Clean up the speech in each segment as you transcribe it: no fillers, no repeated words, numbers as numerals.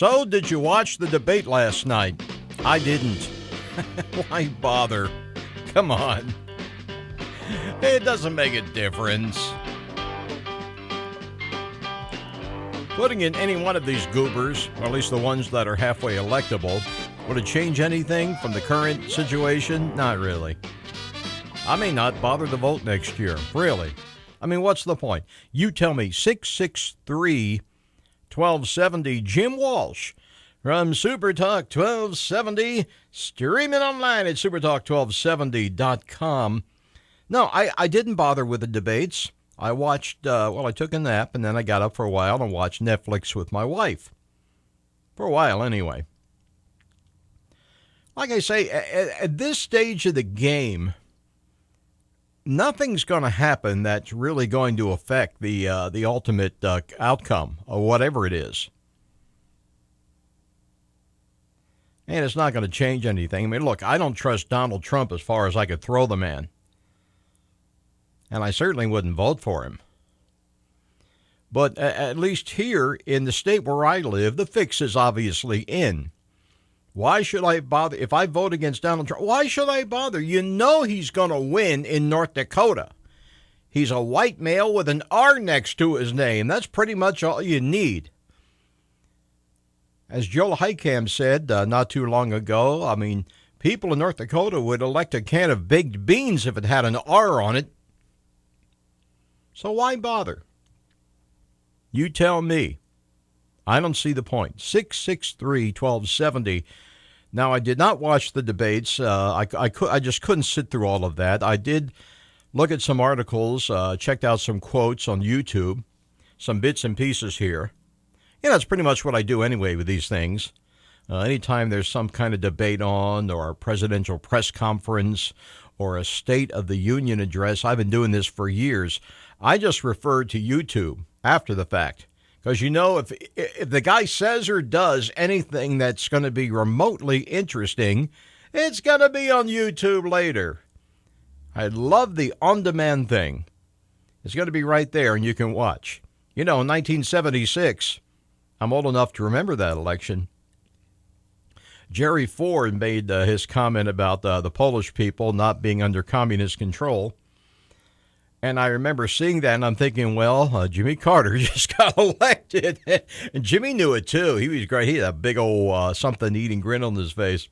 So, did you watch the debate last night? I didn't. Why bother? Come on. It doesn't make a difference. Putting in any one of these goobers, or at least the ones that are halfway electable, would it change anything from the current situation? Not really. I may not bother to vote next year. Really. I mean, what's the point? You tell me. 663-1270. Jim Walsh from Supertalk 1270. Streaming online at supertalk1270.com. No, I didn't bother with the debates. I watched, I took a nap, and then I got up for a while and watched Netflix with my wife. For a while, anyway. Like I say, at this stage of the game, nothing's going to happen that's really going to affect the ultimate outcome, or whatever it is. And it's not going to change anything. I mean, look, I don't trust Donald Trump as far as I could throw the man. And I certainly wouldn't vote for him. But at least here in the state where I live, the fix is obviously in. Why should I bother? If I vote against Donald Trump, why should I bother? You know he's going to win in North Dakota. He's a white male with an R next to his name. That's pretty much all you need. As Joe Heikam said not too long ago, I mean, people in North Dakota would elect a can of baked beans if it had an R on it. So why bother? You tell me. I don't see the point. 663-1270. Now, I did not watch the debates. I just couldn't sit through all of that. I did look at some articles, checked out some quotes on YouTube, some bits and pieces here. Yeah, that's pretty much what I do anyway with these things. Anytime there's some kind of debate on, or a presidential press conference, or a State of the Union address, I've been doing this for years. I just refer to YouTube after the fact. Because, you know, if the guy says or does anything that's going to be remotely interesting, it's going to be on YouTube later. I love the on-demand thing. It's going to be right there and you can watch. You know, in 1976, I'm old enough to remember that election. Jerry Ford made his comment about the Polish people not being under communist control. And I remember seeing that, and I'm thinking, well, Jimmy Carter just got elected. And Jimmy knew it, too. He was great. He had a big old something-eating grin on his face.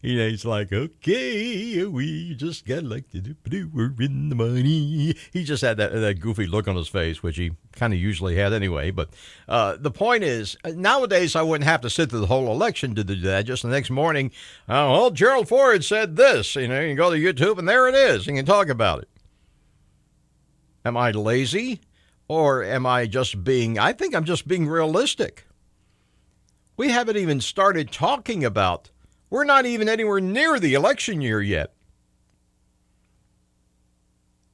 You know, he's like, okay, we just got elected. We're in the money. He just had that goofy look on his face, which he kind of usually had anyway. But the point is, nowadays I wouldn't have to sit through the whole election to do that. Just the next morning, well, Gerald Ford said this. You know, you can go to YouTube, and there it is. You can talk about it. Am I lazy, or am I just I think I'm just being realistic. We haven't even started talking about, we're not even anywhere near the election year yet.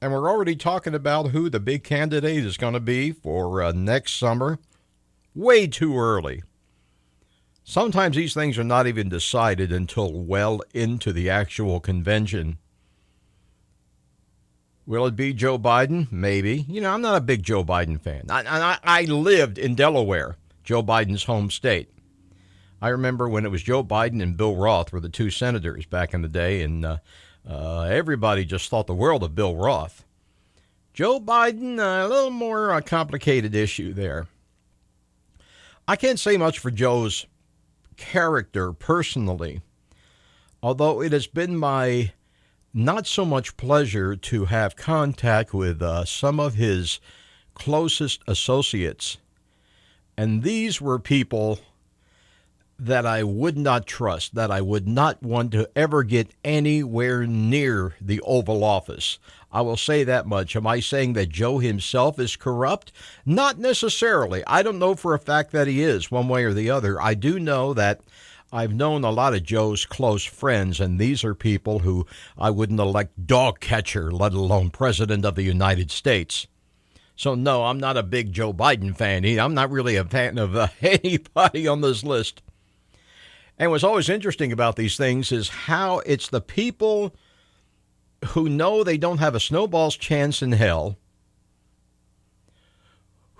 And we're already talking about who the big candidate is going to be for next summer. Way too early. Sometimes these things are not even decided until well into the actual convention. Will it be Joe Biden? Maybe. You know, I'm not a big Joe Biden fan. I lived in Delaware, Joe Biden's home state. I remember when it was Joe Biden and Bill Roth were the two senators back in the day, and everybody just thought the world of Bill Roth. Joe Biden, a little more complicated issue there. I can't say much for Joe's character personally, although it has been my not so much pleasure to have contact with some of his closest associates. And these were people that I would not trust, that I would not want to ever get anywhere near the Oval Office. I will say that much. Am I saying that Joe himself is corrupt? Not necessarily. I don't know for a fact that he is, one way or the other. I do know that I've known a lot of Joe's close friends, and these are people who I wouldn't elect dog catcher, let alone president of the United States. So, no, I'm not a big Joe Biden fan. I'm not really a fan of anybody on this list. And what's always interesting about these things is how it's the people who know they don't have a snowball's chance in hell,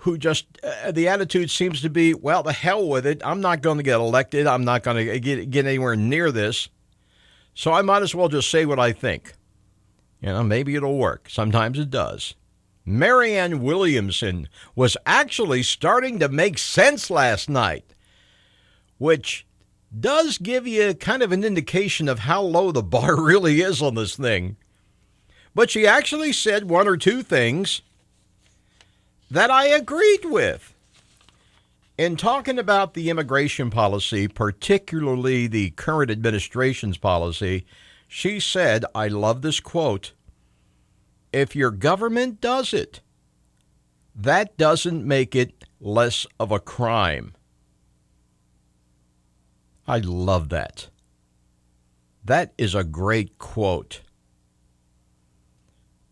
who just, the attitude seems to be, well, the hell with it. I'm not going to get elected. I'm not going to get anywhere near this. So I might as well just say what I think. Maybe it'll work. Sometimes it does. Marianne Williamson was actually starting to make sense last night, which does give you kind of an indication of how low the bar really is on this thing. But she actually said one or two things that I agreed with. In talking about the immigration policy, particularly the current administration's policy, she said, I love this quote, "If your government does it, that doesn't make it less of a crime." I love that. That is a great quote.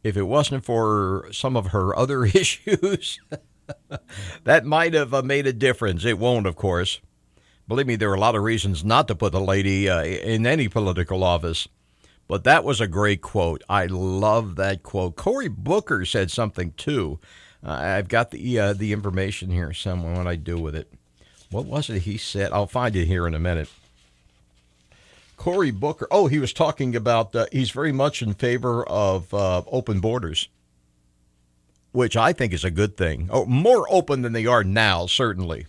If it wasn't for some of her other issues, that might have made a difference. It won't, of course. Believe me, there are a lot of reasons not to put the lady in any political office. But that was a great quote. I love that quote. Cory Booker said something, too. I've got the information here somewhere. What I do with it. What was it he said? I'll find it here in a minute. Cory Booker. Oh, he was talking about he's very much in favor of open borders, which I think is a good thing. Oh, more open than they are now, certainly.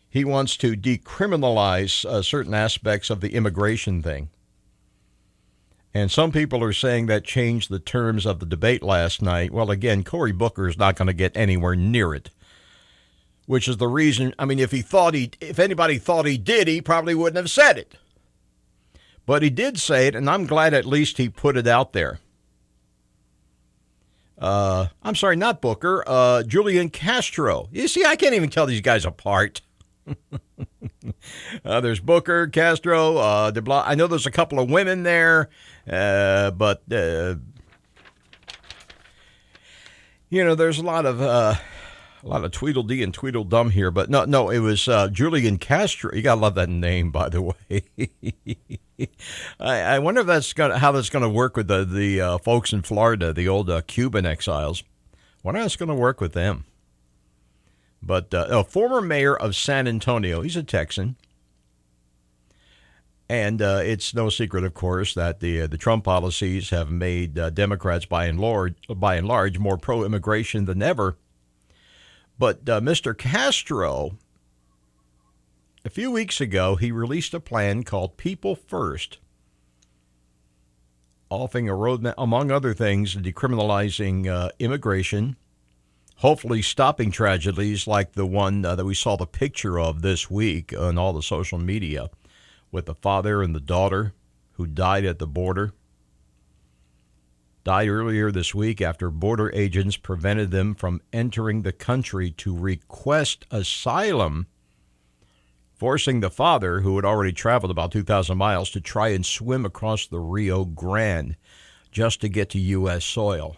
He wants to decriminalize certain aspects of the immigration thing. And some people are saying that changed the terms of the debate last night. Well, again, Cory Booker is not going to get anywhere near it, which is the reason. I mean, if anybody thought he did, he probably wouldn't have said it. But he did say it, and I'm glad at least he put it out there. I'm sorry, not Booker, Julian Castro. You see, I can't even tell these guys apart. There's Booker, Castro, de Blas. I know there's a couple of women there, but there's a lot of Tweedledee and Tweedledum here. But no, it was Julian Castro. You gotta love that name, by the way. I wonder if how that's gonna work with the folks in Florida, the old Cuban exiles. Wonder how it's gonna work with them. But a former mayor of San Antonio, he's a Texan. And it's no secret, of course, that the Trump policies have made Democrats, by and large, more pro-immigration than ever. But Mr. Castro, a few weeks ago, he released a plan called People First, offering a roadmap, among other things, decriminalizing immigration, hopefully stopping tragedies like the one that we saw the picture of this week on all the social media with the father and the daughter who died at the border. Died earlier this week after border agents prevented them from entering the country to request asylum, forcing the father, who had already traveled about 2,000 miles, to try and swim across the Rio Grande just to get to U.S. soil.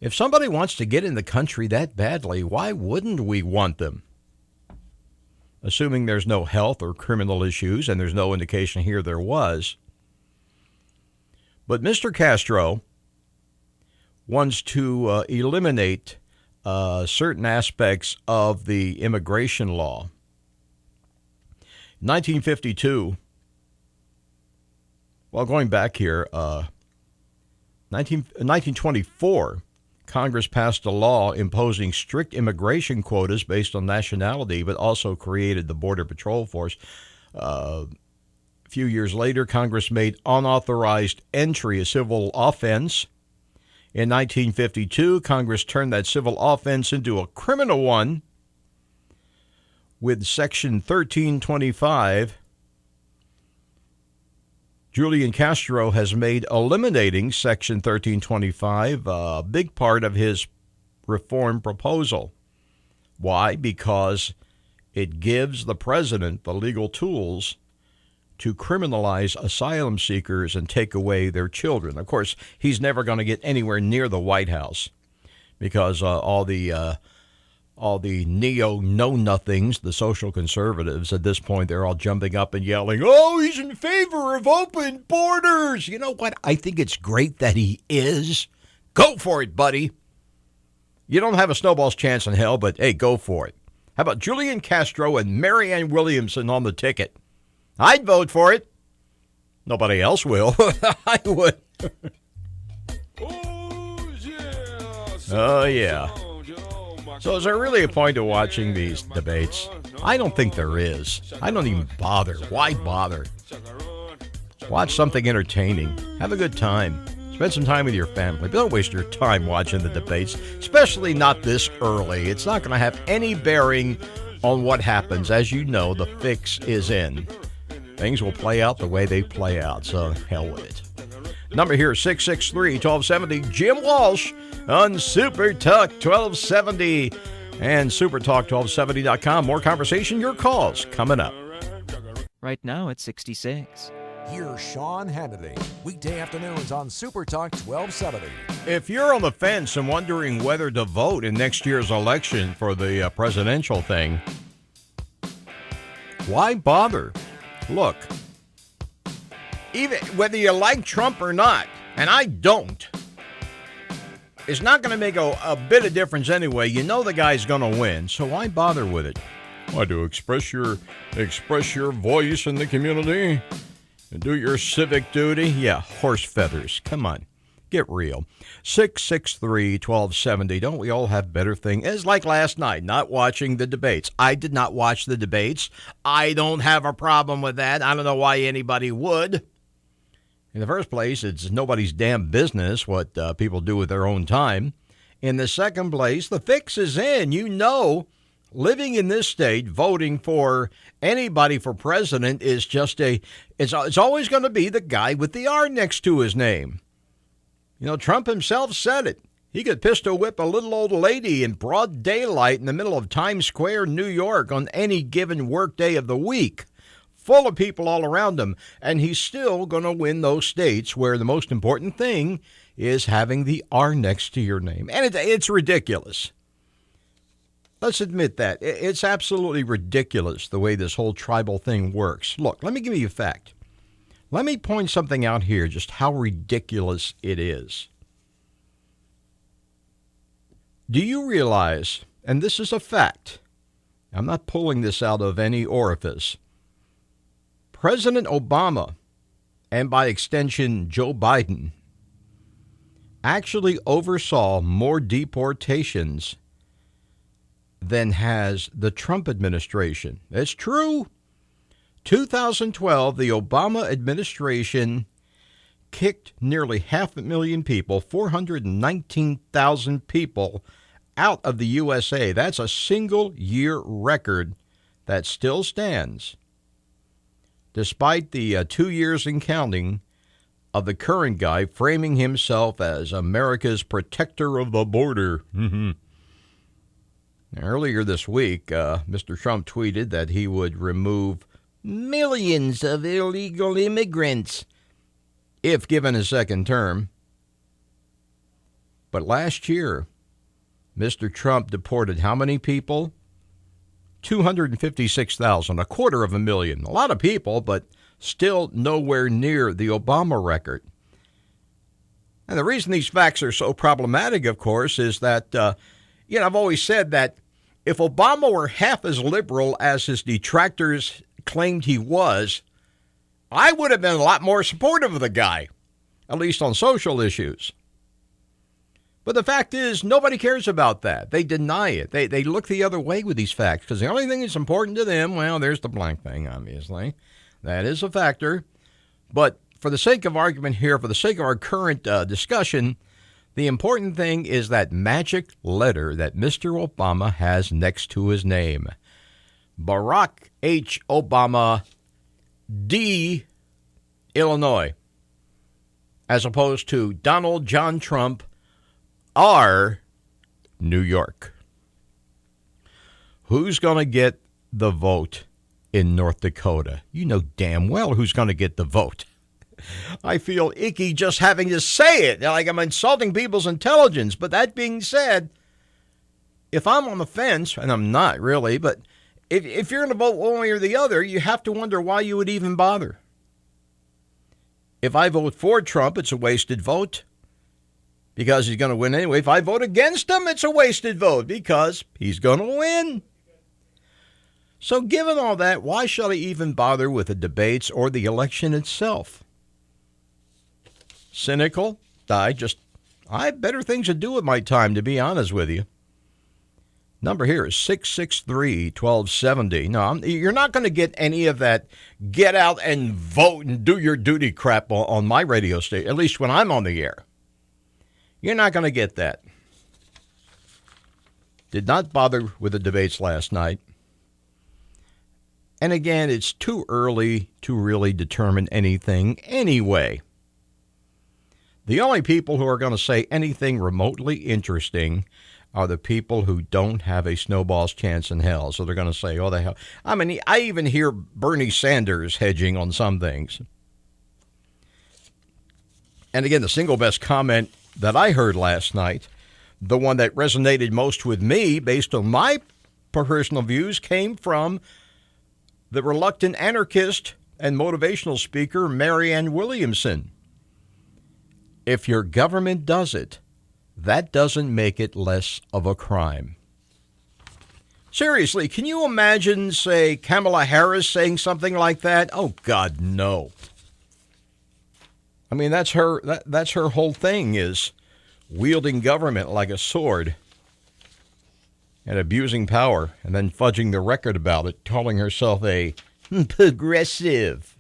If somebody wants to get in the country that badly, why wouldn't we want them? Assuming there's no health or criminal issues, and there's no indication here there was. But Mr. Castro wants to eliminate certain aspects of the immigration law. In 1952, well, going back here, 1924, Congress passed a law imposing strict immigration quotas based on nationality, but also created the Border Patrol Force. A few years later, Congress made unauthorized entry a civil offense. In 1952, Congress turned that civil offense into a criminal one with Section 1325. Julian Castro has made eliminating Section 1325 a big part of his reform proposal. Why? Because it gives the president the legal tools to criminalize asylum seekers and take away their children. Of course, he's never going to get anywhere near the White House because all the neo-know-nothings, the social conservatives, at this point, they're all jumping up and yelling, oh, he's in favor of open borders. You know what? I think it's great that he is. Go for it, buddy. You don't have a snowball's chance in hell, but hey, go for it. How about Julian Castro and Marianne Williamson on the ticket? I'd vote for it. Nobody else will. I would. Oh, yeah. So is there really a point to watching these debates? I don't think there is. I don't even bother. Why bother? Watch something entertaining. Have a good time. Spend some time with your family. But don't waste your time watching the debates, especially not this early. It's not going to have any bearing on what happens. As you know, the fix is in. Things will play out the way they play out, so hell with it. Number here is 663-1270. Jim Walsh on Super Talk 1270 and supertalk1270.com. More conversation, your calls coming up. Right now it's 66. Here's Sean Hannity, weekday afternoons on Super Talk 1270. If you're on the fence and wondering whether to vote in next year's election for the presidential thing, why bother? Look, even whether you like Trump or not, and I don't, it's not going to make a bit of difference anyway. You know the guy's going to win, so why bother with it? Why, to express your voice in the community and do your civic duty? Yeah, horse feathers. Come on, get real. 663-1270. Don't we all have better things? It's like last night, not watching the debates. I did not watch the debates. I don't have a problem with that. I don't know why anybody would. In the first place, it's nobody's damn business what people do with their own time. In the second place, the fix is in. You know, living in this state, voting for anybody for president is just it's always going to be the guy with the R next to his name. You know, Trump himself said it. He could pistol whip a little old lady in broad daylight in the middle of Times Square, New York, on any given workday of the week, full of people all around him, and he's still going to win those states where the most important thing is having the R next to your name. And it's ridiculous. Let's admit that. It's absolutely ridiculous the way this whole tribal thing works. Look, let me give you a fact. Let me point something out here, just how ridiculous it is. Do you realize, and this is a fact, I'm not pulling this out of any orifice, President Obama, and by extension Joe Biden, actually oversaw more deportations than has the Trump administration. It's true. 2012, the Obama administration kicked nearly 500,000 people, 419,000 people, out of the USA. That's a single-year record that still stands, despite the 2 years and counting of the current guy framing himself as America's protector of the border. Earlier this week, Mr. Trump tweeted that he would remove millions of illegal immigrants if given a second term. But last year, Mr. Trump deported how many people? 256,000, 250,000. A lot of people, but still nowhere near the Obama record. And the reason these facts are so problematic, of course, is that, I've always said that if Obama were half as liberal as his detractors claimed he was, I would have been a lot more supportive of the guy, at least on social issues. But the fact is, nobody cares about that. They deny it. They look the other way with these facts, because the only thing that's important to them, well, there's the blank thing, obviously. That is a factor. But for the sake of argument here, for the sake of our current discussion, the important thing is that magic letter that Mr. Obama has next to his name. Barack H. Obama, D. Illinois, as opposed to Donald John Trump, R. New York. Who's going to get the vote in North Dakota? You know damn well who's going to get the vote. I feel icky just having to say it, like I'm insulting people's intelligence. But that being said, if I'm on the fence, and I'm not really, but if you're going to vote one way or the other, you have to wonder why you would even bother. If I vote for Trump, it's a wasted vote. because he's going to win anyway. If I vote against him, it's a wasted vote because he's going to win. So given all that, why shall I even bother with the debates or the election itself? Cynical? I have better things to do with my time, to be honest with you. Number here is 663-1270. No, you're not going to get any of that get out and vote and do your duty crap on my radio station, at least when I'm on the air. You're not going to get that. Did not bother with the debates last night. And again, it's too early to really determine anything anyway. The only people who are going to say anything remotely interesting are the people who don't have a snowball's chance in hell. So they're going to say, oh, the hell. I mean, I even hear Bernie Sanders hedging on some things. And again, the single best comment that I heard last night, the one that resonated most with me based on my personal views, came from the reluctant anarchist and motivational speaker, Marianne Williamson. If your government does it, that doesn't make it less of a crime. Seriously, can you imagine, say, Kamala Harris saying something like that? Oh, God, no. I mean, that's her whole thing, is wielding government like a sword and abusing power and then fudging the record about it, calling herself a progressive.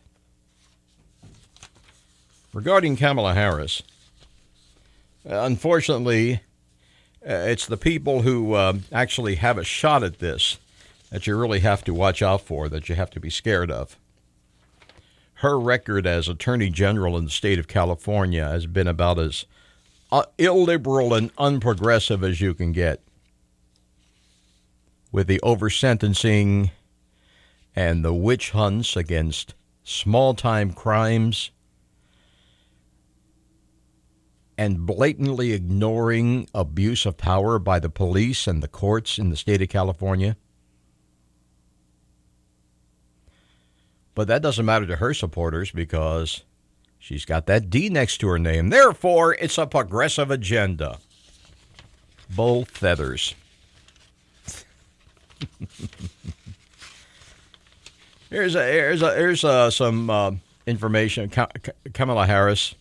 Regarding Kamala Harris, unfortunately, it's the people who actually have a shot at this that you really have to watch out for, that you have to be scared of. Her record as Attorney General in the state of California has been about as illiberal and unprogressive as you can get, with the over-sentencing and the witch hunts against small-time crimes and blatantly ignoring abuse of power by the police and the courts in the state of California. But that doesn't matter to her supporters because she's got that D next to her name. Therefore, it's a progressive agenda. Bull feathers. Here's some information. Kamala Harris.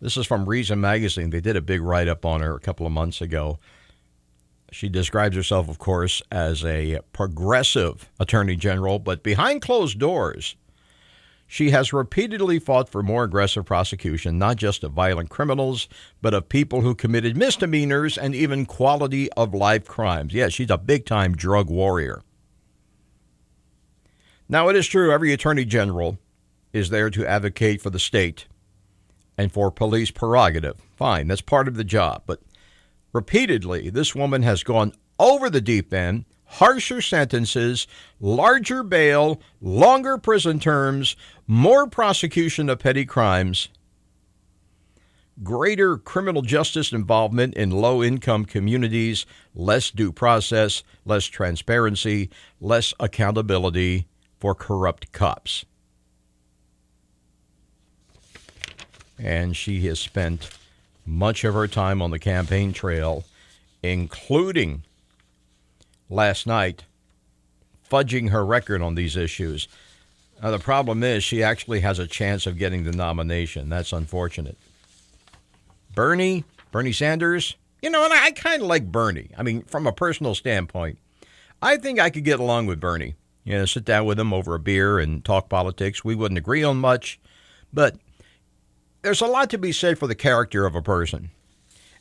This is from Reason Magazine. They did a big write-up on her a couple of months ago. She describes herself, of course, as a progressive attorney general, but behind closed doors, she has repeatedly fought for more aggressive prosecution, not just of violent criminals, but of people who committed misdemeanors and even quality-of-life crimes. Yeah, she's a big-time drug warrior. Now, it is true every attorney general is there to advocate for the state and for police prerogative. Fine, that's part of the job. But repeatedly, this woman has gone over the deep end, harsher sentences, larger bail, longer prison terms, more prosecution of petty crimes, greater criminal justice involvement in low-income communities, less due process, less transparency, less accountability for corrupt cops. And she has spent much of her time on the campaign trail, including last night, fudging her record on these issues. Now, the problem is she actually has a chance of getting the nomination. That's unfortunate. Bernie Sanders, and I kind of like Bernie. I mean, from a personal standpoint, I think I could get along with Bernie. Sit down with him over a beer and talk politics. We wouldn't agree on much, but there's a lot to be said for the character of a person.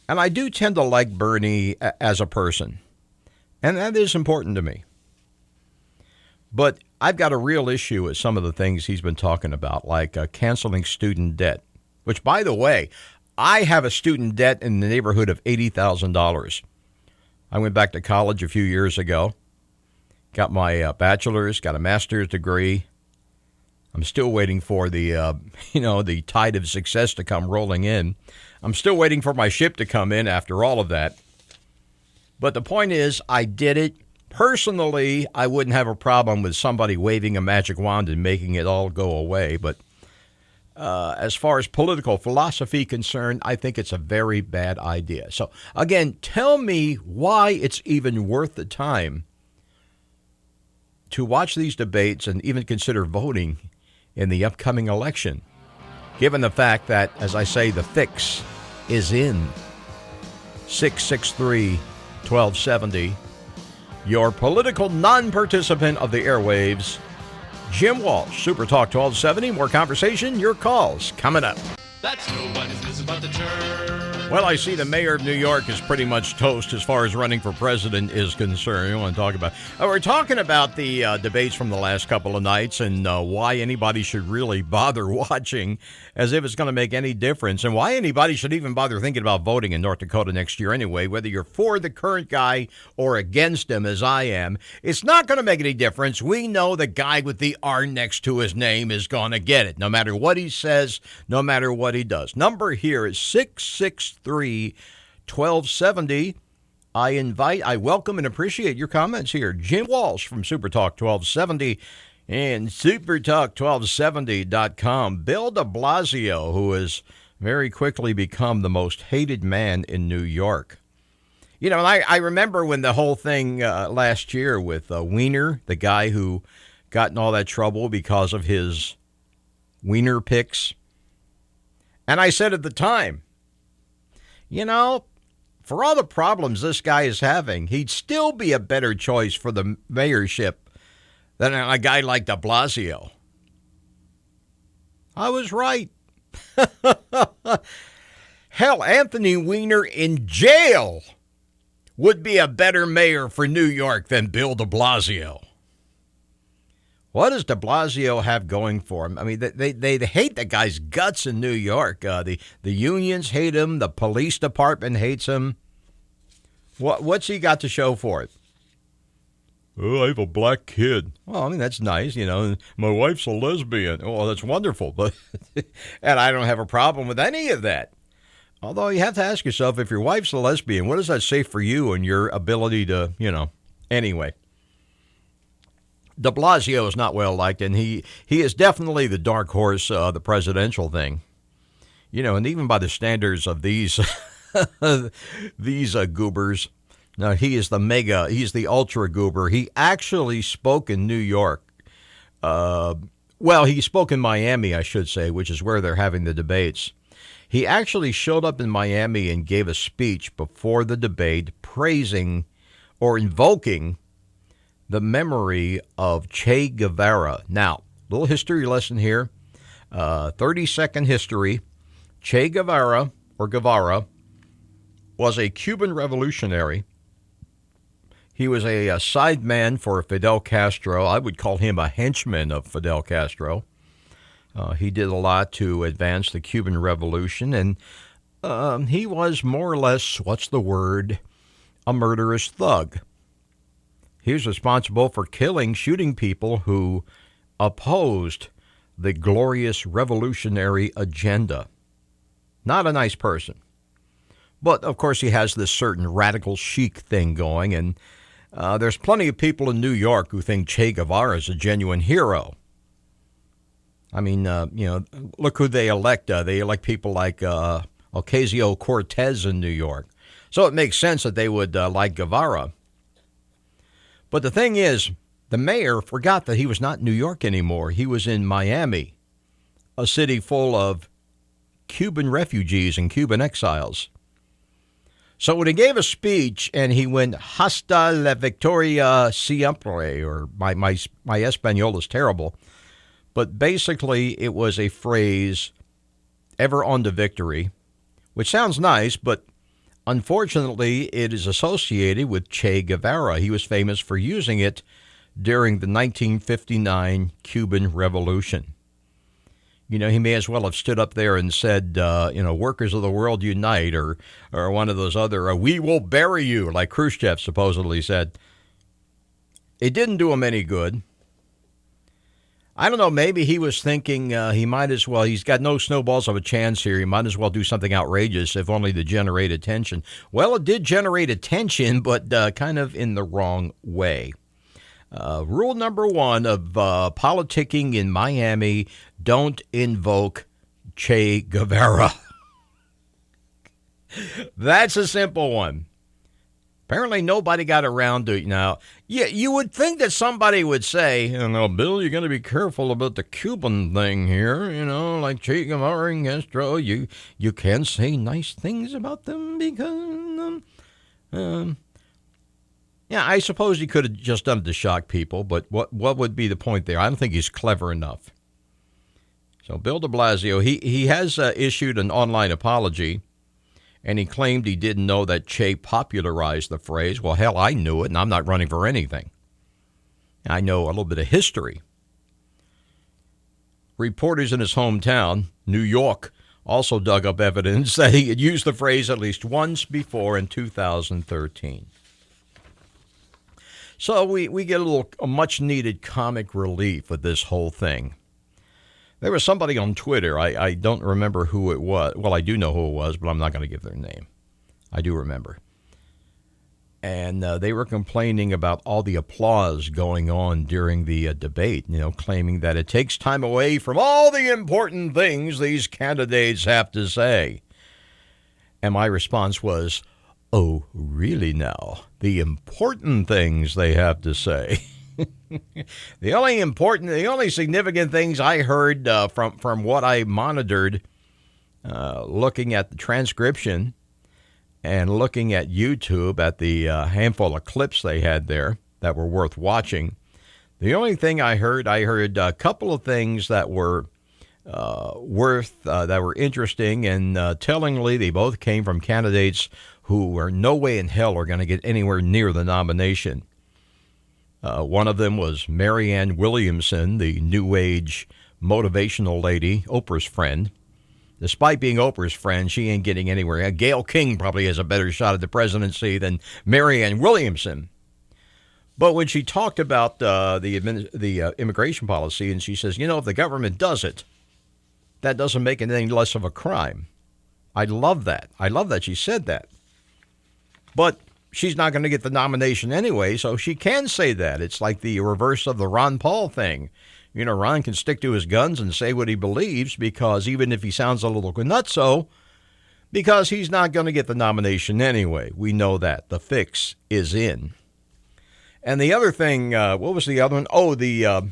And I do tend to like Bernie as a person. And that is important to me. But I've got a real issue with some of the things he's been talking about, like canceling student debt, which, by the way, I have a student debt in the neighborhood of $80,000. I went back to college a few years ago, got my bachelor's, got a master's degree. I'm still waiting for the, the tide of success to come rolling in. I'm still waiting for my ship to come in after all of that. But the point is, I did it. Personally, I wouldn't have a problem with somebody waving a magic wand and making it all go away. But as far as political philosophy concerned, I think it's a very bad idea. So, again, tell me why it's even worth the time to watch these debates and even consider voting in the upcoming election, given the fact that, as I say, the fix is in. 663-1270, your political non-participant of the airwaves, Jim Walsh, Super Talk 1270. More conversation, your calls coming up. That's nobody's business but the church. Well, I see the mayor of New York is pretty much toast as far as running for president is concerned. You want to talk about? We're talking about the debates from the last couple of nights and why anybody should really bother watching, as if it's going to make any difference, and why anybody should even bother thinking about voting in North Dakota next year anyway, whether you're for the current guy or against him, as I am. It's not going to make any difference. We know the guy with the R next to his name is going to get it, no matter what he says, no matter what he does. Number here is 663-1270. I welcome and appreciate your comments here. Jim Walsh from Super Talk 1270 and supertalk1270.com. Bill de Blasio, who has very quickly become the most hated man in New York. You know, I remember when the whole thing last year with Wiener, the guy who got in all that trouble because of his Wiener picks. And I said at the time, you know, for all the problems this guy is having, he'd still be a better choice for the mayorship than a guy like de Blasio. I was right. Hell, Anthony Weiner in jail would be a better mayor for New York than Bill de Blasio. What does de Blasio have going for him? I mean, they hate the guy's guts in New York. The unions hate him. The police department hates him. What's he got to show for it? Oh, I have a black kid. Well, I mean, that's nice, you know. My wife's a lesbian. Oh, that's wonderful. But and I don't have a problem with any of that. Although you have to ask yourself, if your wife's a lesbian, what does that say for you and your ability to, you know, anyway. De Blasio is not well liked, and he is definitely the dark horse, the presidential thing. You know, and even by the standards of these goobers, now he's the ultra goober. He actually spoke in New York. He spoke in Miami, I should say, which is where they're having the debates. He actually showed up in Miami and gave a speech before the debate praising or invoking the memory of Che Guevara. Now, little history lesson here. 30-second history. Che Guevara, or Guevara, was a Cuban revolutionary. He was a sideman for Fidel Castro. I would call him a henchman of Fidel Castro. He did a lot to advance the Cuban Revolution, and he was more or less, a murderous thug. He was responsible for shooting people who opposed the glorious revolutionary agenda. Not a nice person. But, of course, he has this certain radical chic thing going, and there's plenty of people in New York who think Che Guevara is a genuine hero. I mean, look who they elect. They elect people like Ocasio-Cortez in New York. So it makes sense that they would like Guevara. But the thing is, the mayor forgot that he was not in New York anymore. He was in Miami, a city full of Cuban refugees and Cuban exiles. So when he gave a speech and he went, hasta la victoria siempre, or my Espanol is terrible, but basically it was a phrase, ever on to victory, which sounds nice, but unfortunately, it is associated with Che Guevara. He was famous for using it during the 1959 Cuban Revolution. You know, he may as well have stood up there and said, workers of the world unite, or one of those other, we will bury you, like Khrushchev supposedly said. It didn't do him any good. I don't know, maybe he was thinking he might as well, he's got no snowballs of a chance here, he might as well do something outrageous, if only to generate attention. Well, it did generate attention, but kind of in the wrong way. Rule number one of politicking in Miami, don't invoke Che Guevara. That's a simple one. Apparently nobody got around to it now. Yeah, you would think that somebody would say, Bill, you're going to be careful about the Cuban thing here, like Che Guevara and Castro. You can't say nice things about them because, yeah, I suppose he could have just done it to shock people, but what would be the point there? I don't think he's clever enough. So Bill de Blasio, he has issued an online apology, and he claimed he didn't know that Che popularized the phrase. Well, hell, I knew it, and I'm not running for anything. I know a little bit of history. Reporters in his hometown, New York, also dug up evidence that he had used the phrase at least once before in 2013. So we get a much-needed comic relief with this whole thing. There was somebody on Twitter, I don't remember who it was. Well, I do know who it was, but I'm not going to give their name. I do remember. And they were complaining about all the applause going on during the debate, claiming that it takes time away from all the important things these candidates have to say. And my response was, oh, really now? The important things they have to say. The only significant things I heard from what I monitored, looking at the transcription and looking at YouTube at the handful of clips they had there that were worth watching. The only thing I heard a couple of things that were that were interesting, and tellingly, they both came from candidates who were no way in hell are going to get anywhere near the nomination. One of them was Marianne Williamson, the New Age motivational lady, Oprah's friend. Despite being Oprah's friend, she ain't getting anywhere. Gayle King probably has a better shot at the presidency than Marianne Williamson. But when she talked about the immigration policy, and she says, if the government does it, that doesn't make it any less of a crime. I love that. I love that she said that. But she's not going to get the nomination anyway, so she can say that. It's like the reverse of the Ron Paul thing. Ron can stick to his guns and say what he believes, because even if he sounds a little nutso, because he's not going to get the nomination anyway. We know that. The fix is in. And the other thing, what was the other one? Oh, the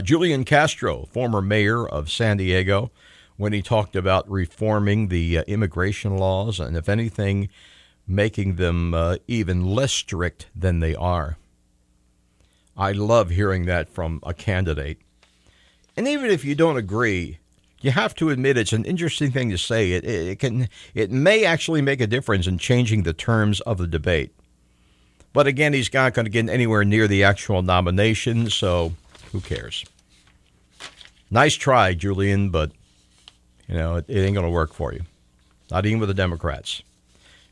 Julian Castro, former mayor of San Diego, when he talked about reforming the immigration laws and, if anything, making them even less strict than they are. I love hearing that from a candidate. And even if you don't agree, you have to admit it's an interesting thing to say. It may actually make a difference in changing the terms of the debate. But again, he's not going to get anywhere near the actual nomination, so who cares? Nice try, Julian, but it ain't going to work for you. Not even with the Democrats.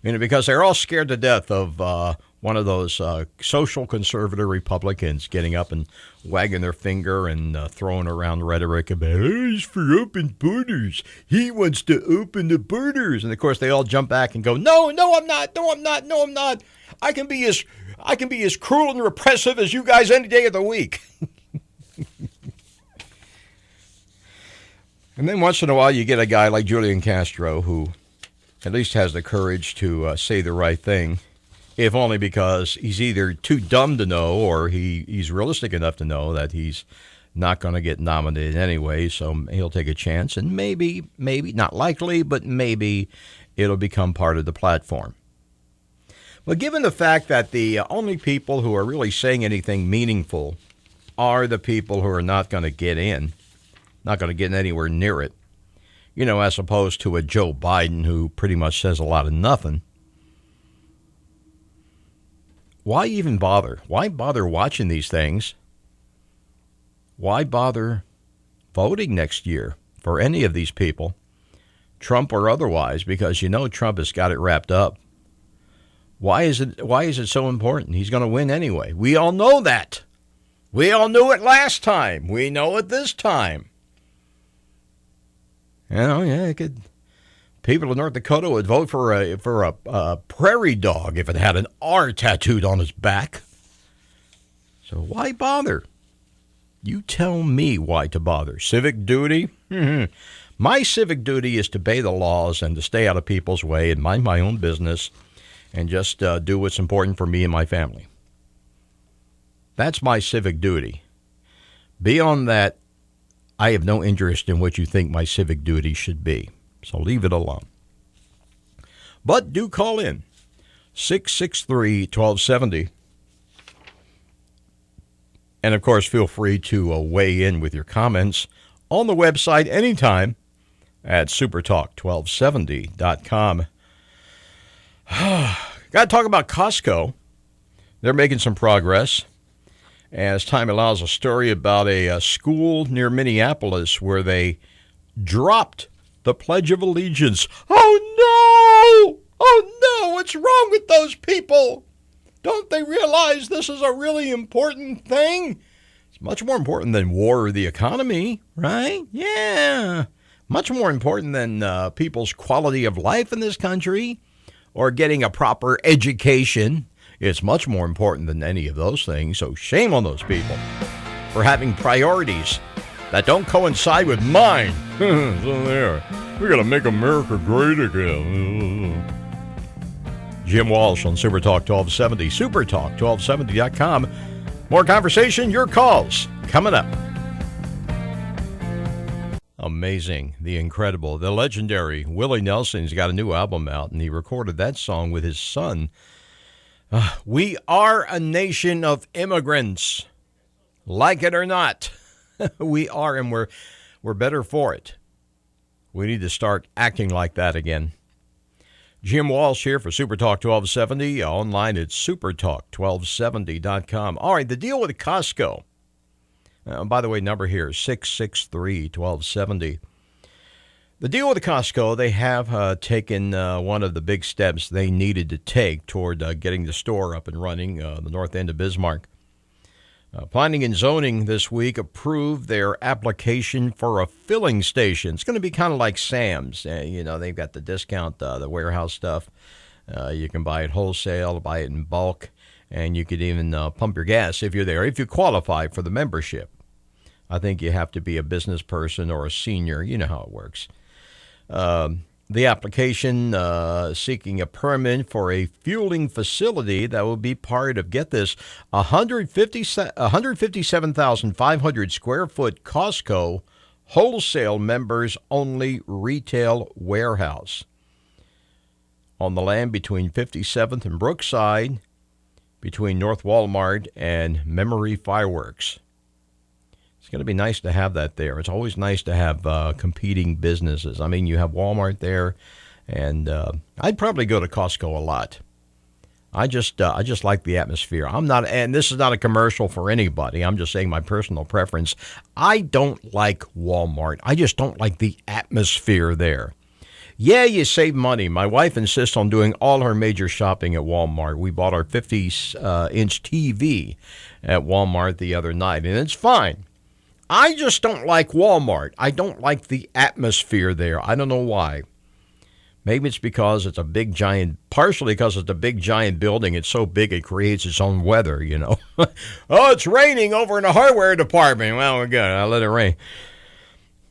Because they're all scared to death of one of those social conservative Republicans getting up and wagging their finger and throwing around rhetoric about, he's for open borders. He wants to open the borders. And, of course, they all jump back and go, no, I'm not. No, I'm not. No, I'm not. I can be as cruel and repressive as you guys any day of the week. And then once in a while you get a guy like Julian Castro who at least has the courage to say the right thing, if only because he's either too dumb to know or he's realistic enough to know that he's not going to get nominated anyway, so he'll take a chance, and maybe, not likely, but maybe it'll become part of the platform. But given the fact that the only people who are really saying anything meaningful are the people who are not going to get in, not going to get anywhere near it, as opposed to a Joe Biden who pretty much says a lot of nothing. Why even bother? Why bother watching these things? Why bother voting next year for any of these people, Trump or otherwise, because Trump has got it wrapped up. Why is it so important? He's going to win anyway. We all know that. We all knew it last time. We know it this time. People in North Dakota would vote for a prairie dog if it had an R tattooed on its back. So why bother? You tell me why to bother. Civic duty? My civic duty is to obey the laws and to stay out of people's way and mind my own business and just do what's important for me and my family. That's my civic duty. Beyond that, I have no interest in what you think my civic duty should be. So leave it alone. But do call in 663-1270. And, of course, feel free to weigh in with your comments on the website anytime at supertalk1270.com. Got to talk about Costco. They're making some progress. As time allows, a story about a school near Minneapolis where they dropped the Pledge of Allegiance. Oh, no! Oh, no! What's wrong with those people? Don't they realize this is a really important thing? It's much more important than war or the economy, right? Yeah. Much more important than people's quality of life in this country or getting a proper education. It's much more important than any of those things. So shame on those people for having priorities that don't coincide with mine. So there. We got to make America great again. Jim Walsh on Super Talk 1270, supertalk1270.com. More conversation, your calls coming up. Amazing, the incredible, the legendary Willie Nelson's got a new album out, and he recorded that song with his son. We are a nation of immigrants, like it or not. We are, and we're better for it. We need to start acting like that again. Jim Walsh here for Super Talk 1270, online at supertalk1270.com. All right, the deal with Costco. By the way, number here is 663-1270. The deal with Costco, they have taken one of the big steps they needed to take toward getting the store up and running, the north end of Bismarck. Planning and Zoning this week approved their application for a filling station. It's going to be kind of like Sam's. They've got the discount, the warehouse stuff. You can buy it wholesale, buy it in bulk, and you could even pump your gas if you're there, if you qualify for the membership. I think you have to be a business person or a senior. You know how it works. The application seeking a permit for a fueling facility that will be part of, get this, 157,500 square foot Costco wholesale members only retail warehouse on the land between 57th and Brookside, between North Walmart and Memory Fireworks. It's going to be nice to have that there. It's always nice to have competing businesses. I mean, you have Walmart there, and I'd probably go to Costco a lot. I just like the atmosphere. And this is not a commercial for anybody. I'm just saying my personal preference. I don't like Walmart. I just don't like the atmosphere there. Yeah, you save money. My wife insists on doing all her major shopping at Walmart. We bought our 50-inch TV at Walmart the other night, and it's fine. I just don't like Walmart. I don't like the atmosphere there. I don't know why. Maybe it's because it's partially because it's a big giant building. It's so big it creates its own weather, Oh, it's raining over in the hardware department. Well, good. I'll let it rain.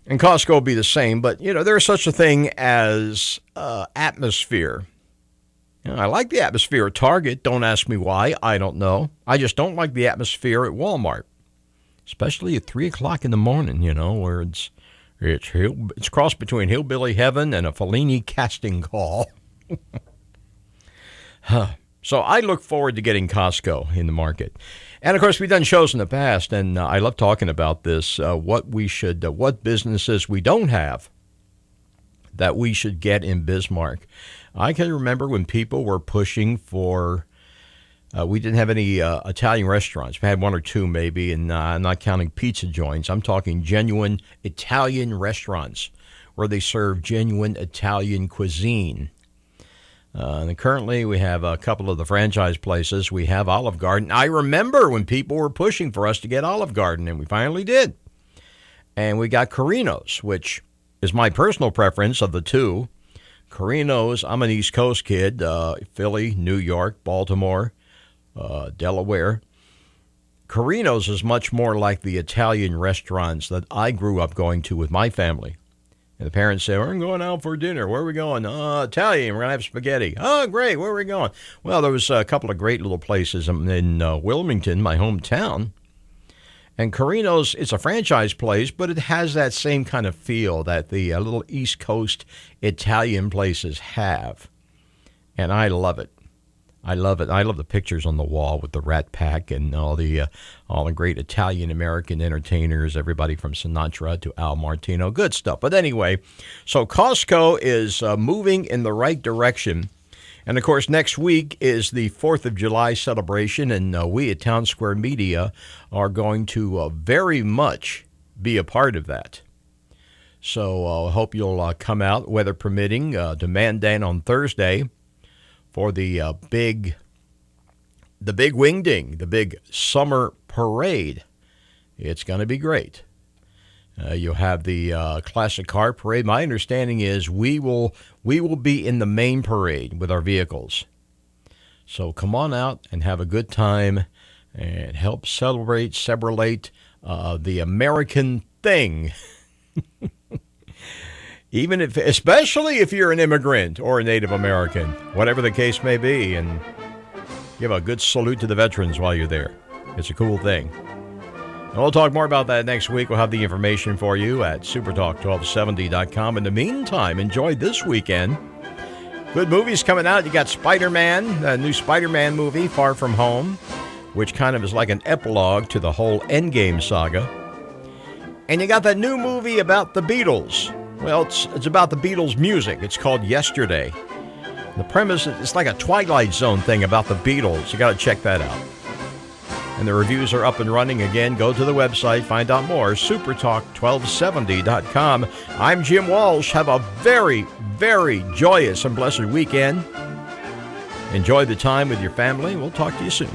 And Costco will be the same, but, there's such a thing as atmosphere. I like the atmosphere at Target. Don't ask me why. I don't know. I just don't like the atmosphere at Walmart. Especially at 3 o'clock in the morning, where it's crossed between Hillbilly Heaven and a Fellini casting call. So I look forward to getting Costco in the market. And, of course, we've done shows in the past, and I love talking about this, what businesses we don't have that we should get in Bismarck. I can remember when people were pushing for... we didn't have any Italian restaurants. We had one or two maybe, and I'm not counting pizza joints. I'm talking genuine Italian restaurants where they serve genuine Italian cuisine. And currently we have a couple of the franchise places. We have Olive Garden. I remember when people were pushing for us to get Olive Garden, and we finally did. And we got Carino's, which is my personal preference of the two. Carino's, I'm an East Coast kid, Philly, New York, Baltimore. Delaware. Carino's is much more like the Italian restaurants that I grew up going to with my family. And the parents say, we're going out for dinner. Where are we going? Italian. We're going to have spaghetti. Oh, great. Where are we going? Well, there was a couple of great little places in Wilmington, my hometown. And Carino's, it's a franchise place, but it has that same kind of feel that the little East Coast Italian places have. And I love it. I love it. I love the pictures on the wall with the Rat Pack and all the great Italian-American entertainers, everybody from Sinatra to Al Martino. Good stuff. But anyway, so Costco is moving in the right direction. And, of course, next week is the 4th of July celebration, and we at Town Square Media are going to very much be a part of that. So I hope you'll come out, weather permitting, to Mandan on Thursday for the big wingding, the big summer parade. It's going to be great. You'll have the classic car parade. My understanding is we will be in the main parade with our vehicles. So come on out and have a good time and help celebrate the American thing. Especially if you're an immigrant or a Native American, whatever the case may be, and give a good salute to the veterans while you're there. It's a cool thing. And we'll talk more about that next week. We'll have the information for you at supertalk1270.com. In the meantime, enjoy this weekend. Good movies coming out. You got Spider-Man, the new Spider-Man movie, Far From Home, which kind of is like an epilogue to the whole Endgame saga. And you got that new movie about the Beatles. Well, it's about the Beatles' music. It's called Yesterday. The premise, it's like a Twilight Zone thing about the Beatles. You got to check that out. And the reviews are up and running again. Go to the website, find out more, supertalk1270.com. I'm Jim Walsh. Have a very, very joyous and blessed weekend. Enjoy the time with your family. We'll talk to you soon.